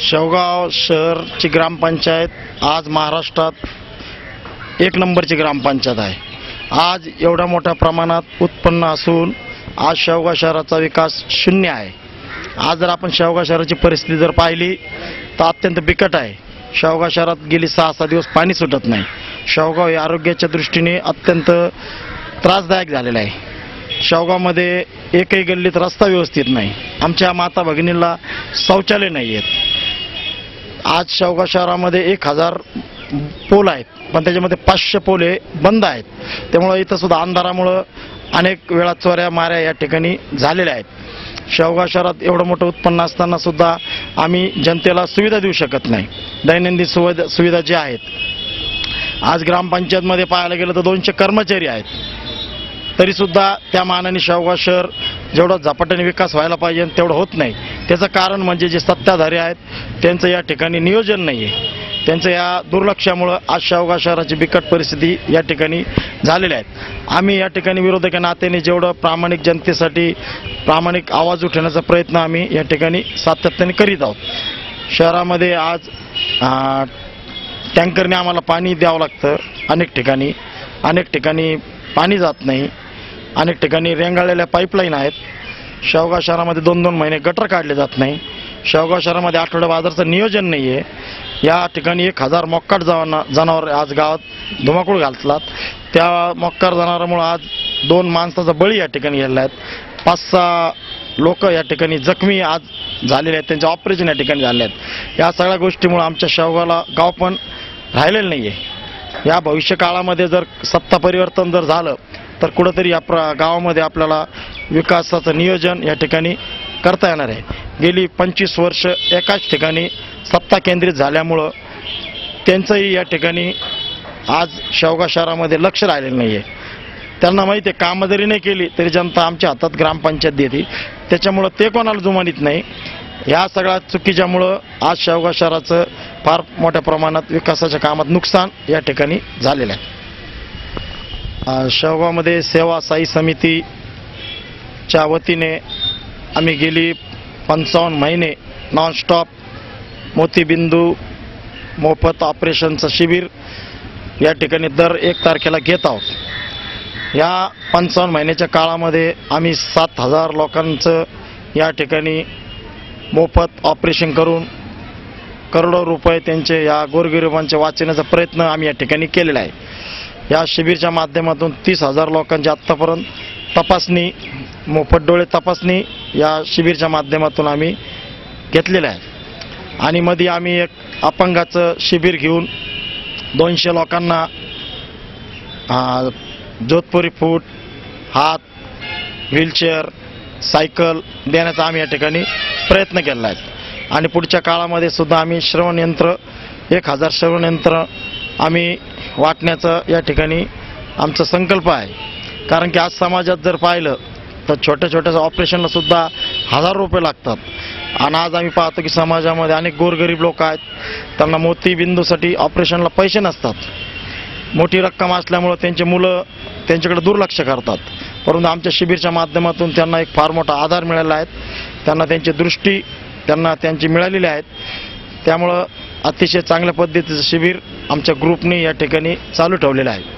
शेवगाव शहरची ग्रामपंचायत आज महाराष्ट्रात एक नंबरची ग्रामपंचायत आहे। आज एवढ्या मोठ्या प्रमाणात उत्पन्न असून आज शेवगाव शहराचा विकास शून्य आहे। आज जर आपण शेवगाव शहराची परिस्थिती जर पाहिली तर अत्यंत बिकट आहे। शेवगाव शहरात गेली 6-7 दिवस पाणी सुटत नाही। शेवगाव हे आरोग्याच्या दृष्टीने अत्यंत त्रासदायक झालेलं आहे। शेवगावमध्ये एकही गल्लीत रस्ता व्यवस्थित नाही। आमच्या माता भगिनींना शौचालय नाही आहेत। आज शेवगाव शहरामध्ये 1000 पोल आहेत, पण त्याच्यामध्ये 500 पोल हे बंद आहेत। त्यामुळे इथं सुद्धा अंधारामुळे अनेक वेळा चोऱ्या माऱ्या या ठिकाणी झालेल्या आहेत। शेवगाव शहरात एवढं मोठं उत्पन्न असताना सुद्धा आम्ही जनतेला सुविधा देऊ शकत नाही। दैनंदिन सुविधा ज्या आहेत, आज ग्रामपंचायतमध्ये पाहायला गेलं तर 200 कर्मचारी आहेत, तरी सुद्धा त्या मानाने शेवगाव शहर जेवढा झपाट्याने विकास व्हायला पाहिजे तेवढं होत नाही। त्याचं कारण म्हणजे जे सत्ताधारी आहेत त्यांचं या ठिकाणी नियोजन नाही आहे। त्यांचं या दुर्लक्षामुळे आज शेवगाव शहराची बिकट परिस्थिती या ठिकाणी झालेल्या आहेत। आम्ही या ठिकाणी विरोधक नात्याने जेवढं प्रामाणिक जनतेसाठी प्रामाणिक आवाज उठवण्याचा प्रयत्न आम्ही या ठिकाणी सातत्याने करीत आहोत। शहरामध्ये आज टँकरने आम्हाला पाणी द्यावं लागतं। अनेक ठिकाणी पाणी जात नाही। अनेक ठिकाणी रेंगाळलेल्या पाईपलाईन आहेत। शेवगाव शहरामध्ये 2-2 महिने गटर काढले जात नाही। शेवगाव शहरामध्ये आठवडा बाजाराचं नियोजन नाही आहे। या ठिकाणी 1000 मोक्काट जनावर आज गावात धुमाकूळ घालतात। त्या मोक्कार जनावरामुळे आज 2 माणसाचा बळी या ठिकाणी गेलेला आहेत। 5-6 लोक या ठिकाणी जखमी आज झालेले आहेत, त्यांचे ऑपरेशन या ठिकाणी झाले आहेत। या सगळ्या गोष्टीमुळे आमच्या शेवगावला गाव पण राहिलेलं नाही आहे। या भविष्य काळामध्ये जर सत्ता परिवर्तन जर झालं तर कुठंतरी या गावामध्ये आपल्याला विकासाचं नियोजन या ठिकाणी करता येणार आहे। गेली 25 वर्ष एकाच ठिकाणी सत्ता केंद्रित झाल्यामुळं त्यांचंही या ठिकाणी आज शेवगाव शहरामध्ये लक्ष राहिलेलं नाही आहे। त्यांना माहिती आहे कामं जरी नाही केली तरी जनता आमच्या हातात ग्रामपंचायत देते, त्याच्यामुळं ते कोणाला जुमानीत नाही। ह्या सगळ्या चुकीच्यामुळं आज शेवगाव शहराचं फार मोठ्या प्रमाणात विकासाच्या कामात नुकसान या ठिकाणी झालेलं आहे। शेवगावमध्ये सेवा साई समितीच्या वतीने आम्ही गेली 55 महिने नॉनस्टॉप मोतीबिंदू मोफत ऑपरेशनचं शिबिर या ठिकाणी दर 1 तारखेला घेत आहोत। या 55 महिन्याच्या काळामध्ये आम्ही 7000 लोकांचं या ठिकाणी मोफत ऑपरेशन करून करोडो रुपये त्यांचे या गोरगरिबांचे वाचवण्याचा प्रयत्न आम्ही या ठिकाणी केलेला आहे। या शिबिरच्या माध्यमातून 30,000 लोकांची आत्तापर्यंत तपासणी, मोफत डोळे तपासणी या शिबिरच्या माध्यमातून आम्ही घेतलेलं आहे। आणि मध्ये आम्ही एक अपंगाचं शिबिर घेऊन 200 लोकांना जोधपुरी फूट, हात, व्हीलचेअर, सायकल देण्याचा आम्ही या ठिकाणी प्रयत्न केला आहे। आणि पुढच्या काळामध्ये सुद्धा आम्ही श्रवणयंत्र 1000 श्रवणयंत्र आम्ही वाटण्याचा या ठिकाणी आमचा संकल्प आहे। कारण की आज समाजात जर पाहिलं तर छोट्या ऑपरेशनला सुद्धा 1000 रुपये लागतात। आणि आज आम्ही पाहतो की समाजामध्ये अनेक गोरगरीब लोक आहेत, त्यांना मोतीबिंदूसाठी ऑपरेशनला पैसे नसतात। मोठी रक्कम असल्यामुळं त्यांचे मुलं त्यांच्याकडे दुर्लक्ष करतात, परंतु आमच्या शिबिरच्या माध्यमातून त्यांना एक फार मोठा आधार मिळाला आहे। त्यांना त्यांची दृष्टी त्यांची मिळालेली आहेत। त्यामुळं अतिशय चांगल्या पद्धतीचं शिबिर आमच्या ग्रुपने या ठिकाणी चालू ठेवलेलं आहे।